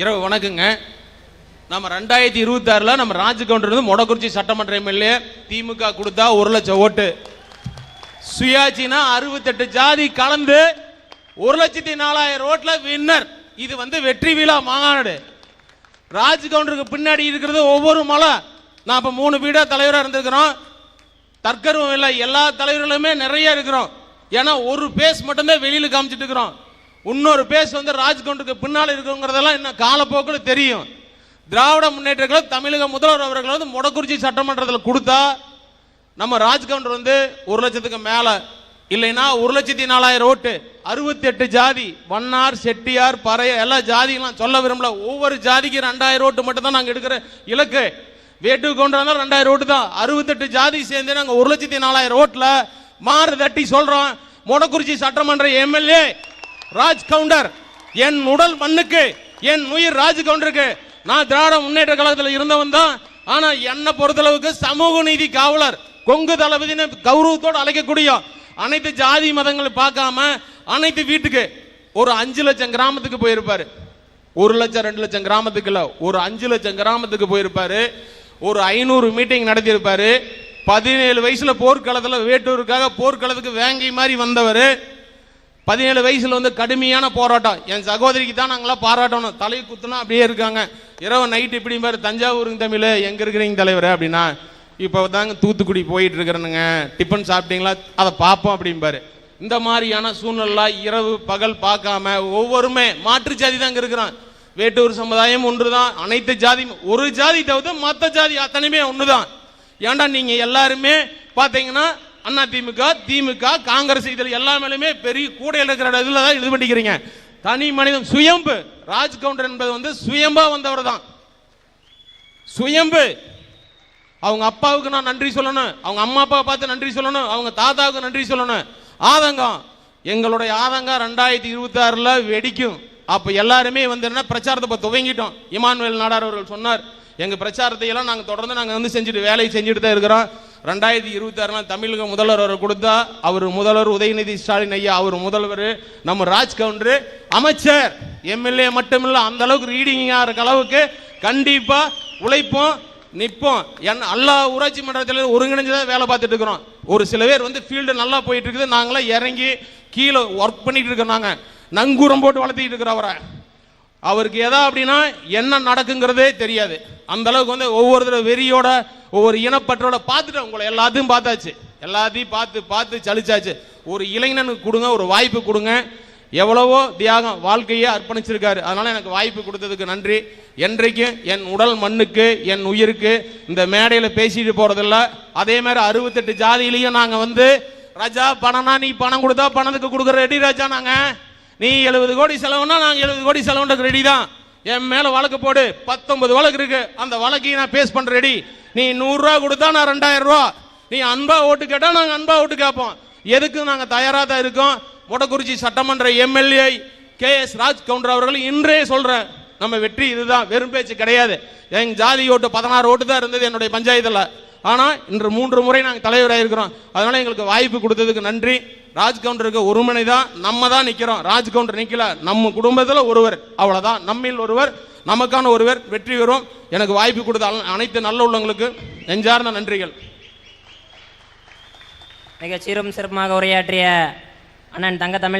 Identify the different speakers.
Speaker 1: இரவு வணக்கங்க. நம்ம 2026 நம்ம ராஜ்கவுண்டர் மொடக்குறிச்சி சட்டமன்ற எம்எல்ஏ திமுக கொடுத்தா 1 லட்சம் ஓட்டு. சுயாட்சினா 68 ஜாதி கலந்து 1,04,000 ஓட்டுல வின்னர். இது வெற்றி விழா மாநாடு. ராஜ்கவுண்டருக்கு பின்னாடி இருக்கிறது ஒவ்வொரு மலை. நான் இப்ப 3 பீடா தலைவராக இருந்திருக்கிறோம். தற்கருவம் இல்லை, எல்லா தலைவர்களுமே நிறைய இருக்கிறோம். ஏன்னா ஒரு பேஸ் மட்டும்தான் வெளியில காமிச்சிட்டு இருக்கிறோம். இன்னொரு பேஸ் ராஜ்கவுண்டருக்கு பின்னால் இருக்குங்கிறதெல்லாம் இன்னும் காலப்போக்கில் தெரியும். திராவிட முன்னேற்ற கழகம் தமிழக முதல்வர் அவர்கள் மொடக்குறிச்சி சட்டமன்றத்தில் கொடுத்தா நம்ம ராஜ்கவுண்டர் 1 லட்சத்துக்கு மேல, இல்லைன்னா 1,04,000 ஓட்டு. 68 ஜாதி, வண்ணார், செட்டியார், பறைய எல்லா ஜாதிகளும் சொல்ல விரும்பல. ஒவ்வொரு ஜாதிக்கு 2000 ஓட்டு மட்டும் தான் நாங்கள் எடுக்கிற இலக்கு. வேட்டு கவுண்டர் 2000 ஓட்டு தான். 68 ஜாதி சேர்ந்து நாங்கள் 1,04,000 ஓட்டுல மாறு தட்டி சொல்றோம். மொடக்குறிச்சி சட்டமன்ற எம்எல்ஏ ராஜ்கவுண்டர். என் உடல் மண்ணுக்கு, என் உயிர் ராஜ்கவுண்டருக்கு. நான் திராவிட முன்னேற்ற கழகத்தில் இருந்தவன் தான். ஆனா என்னை பொறுத்தளவுக்கு சமூக நீதி காவலர், கொங்கு தளபதினு கௌரவத்தோடு அழைக்கக்கூடிய அனைத்து ஜாதி மதங்களை பார்க்காம அனைத்து வீட்டுக்கு ஒரு 5 லட்சம் கிராமத்துக்கு போயிருப்பாரு. 1 லட்சம் 2 லட்சம் கிராமத்துக்கு இல்ல, ஒரு 5 லட்சம் கிராமத்துக்கு போயிருப்பாரு. ஒரு 500 மீட்டிங் நடத்தியிருப்பாரு. 17 வயசுல போர்க்களத்தில் வேட்டூருக்காக போர்க்களத்துக்கு வேங்கை மாதிரி வந்தவர். 17 வயசுல கடுமையான போராட்டம். என் சகோதரிக்கு தான் நாங்களாம் பாராட்டணும். தலை குத்துனா அப்படியே இருக்காங்க. இரவு நைட்டு இப்படி பாரு, தஞ்சாவூருக்கு தமிழ் எங்க இருக்கிறீங்க தலைவர் அப்படின்னா, இப்போ தாங்க தூத்துக்குடி போயிட்டு இருக்கிறேனுங்க, டிஃபன் சாப்பிட்டீங்களா, அதை பார்ப்போம் அப்படிம்பாரு. இந்த மாதிரியான சூழ்நிலை இரவு பகல் பார்க்காம ஒவ்வொருமே மாற்று ஜாதி தான் இருக்கிறான். வேட்டூர் சமுதாயம் ஒன்றுதான். அனைத்து ஜாதி, ஒரு ஜாதி தவிர மற்ற ஜாதி அத்தனையுமே ஒண்ணுதான். ஏன்டா நீங்க எல்லாருமே பார்த்தீங்கன்னா அண்ணா திமுக, திமுக, காங்கிரஸ், இதில் எல்லா மேலுமே பெரிய கூடையில் இருக்கிற இதுல தான் இது பண்ணிக்கிறீங்க. தனி மனிதன் சுயம்பு. ராஜ்கவுண்டர் என்பது சுயம்பா வந்தவர் தான். சுயம்பு. அவங்க அப்பாவுக்கு நான் நன்றி சொல்லணும், அவங்க அம்மா அப்பாவை பார்த்து நன்றி சொல்லணும், அவங்க தாத்தாவுக்கு நன்றி சொல்லணும். ஆதங்கம், எங்களுடைய ஆதங்கம் 2026 வெடிக்கும். அப்ப எல்லாருமே என்ன பிரச்சாரத்தை துவங்கிட்டோம். இமானுவேல் நாடார் அவர்கள் சொன்னார், எங்க பிரச்சாரத்தை எல்லாம் நாங்கள் தொடர்ந்து நாங்கள் செஞ்சுட்டு வேலையை செஞ்சுட்டு தான் இருக்கிறோம். 2026 தமிழக முதல்வர் அவர் கொடுத்தா, அவர் முதல்வர் உதயநிதி ஸ்டாலின் ஐயா, அவர் முதல்வர், நம்ம ராஜ்கவுண்டர் அமைச்சர், எம்எல்ஏ மட்டும் இல்ல, அந்த அளவுக்கு ரீடிங்கா இருக்க அளவுக்கு கண்டிப்பா உழைப்போம், நிற்போம். எல்லா ஊராட்சி மன்றத்தில் ஒருங்கிணைஞ்சுதான் வேலை பார்த்துட்டு இருக்கிறோம். ஒரு சில பேர் ஃபீல்டு நல்லா போயிட்டு இருக்குது, நாங்களாம் இறங்கி கீழே ஒர்க் பண்ணிட்டு இருக்கோம். நாங்க நங்கூரம் போட்டு வளர்த்திட்டு இருக்கிறோம் அவரை. அவருக்கு எதா அப்படின்னா என்ன நடக்குங்கிறதே தெரியாது. அந்த அளவுக்கு ஒவ்வொருத்தர் வெறியோட ஒவ்வொரு இனப்பற்றோட பார்த்துட்டு உங்களை எல்லாத்தையும் பார்த்தாச்சு, எல்லாத்தையும் பார்த்து பார்த்து சலிச்சாச்சு. ஒரு இளைஞனுக்கு கொடுங்க, ஒரு வாய்ப்பு கொடுங்க. எவ்வளவோ தியாகம், வாழ்க்கையே அர்ப்பணிச்சிருக்காரு. அதனால எனக்கு வாய்ப்பு கொடுத்ததுக்கு நன்றி. என்றைக்கும் என் உடல் மண்ணுக்கு, என் உயிருக்கு இந்த மேடையில் பேசிட்டு போறதில்ல. அதே மாதிரி 68 ஜாதியிலையும் நாங்க ராஜா பணம்னா நீ பணம் கொடுத்தா பணத்துக்கு கொடுக்குற ரெடி ராஜா. நாங்க நீ 70 கோடி செலவுனா நாங்க 70 கோடி செலவுன்றதுக்கு ரெடி தான். என் மேல வழக்கு போடு, 19 வழக்கு இருக்கு, அந்த வழக்கையும் நான் பேஸ் பண்ற ரெடி. நீ 100 ரூபா கொடுத்தா நான் 2000 ரூபா, நீ அன்பா ஓட்டு கேட்டா நாங்க அன்பா ஓட்டு கேட்போம். எதுக்கு நாங்க தயாரா தான் இருக்கோம். மொடக்குறிச்சி சட்டமன்ற எம்எல்ஏ KS ராஜ்கவுண்டர் அவர்கள் இன்றே சொல்றேன், நம்ம வெற்றி இதுதான், வெறும் பேச்சு கிடையாது. எங்க ஜாதி ஓட்டு 16 ஓட்டு தான் இருந்தது என்னுடைய பஞ்சாயத்துல. ஆனா இன்று 3 முறை நாங்கள் தலைவராக இருக்கிறோம். அதனால எங்களுக்கு வாய்ப்பு கொடுத்ததுக்கு நன்றி. ராஜ்கவுண்டருக்கு ஒருமனை தான், நம்ம தான் நிக்கிறோம். ராஜ்கவுண்டர் நிக்கல, நம்ம குடும்பத்தில் ஒருவர், அவ்வளவுதான். நம்மில் ஒருவர், நமக்கான ஒருவர், வெற்றி பெறும். எனக்கு வாய்ப்பு கொடுத்த அனைத்து நல்ல உள்ளவங்களுக்கு நெஞ்சார்ந்த நன்றிகள்.
Speaker 2: மிக சீரும் சிறப்புமாக உரையாற்றிய அண்ணன் தங்க தமிழ்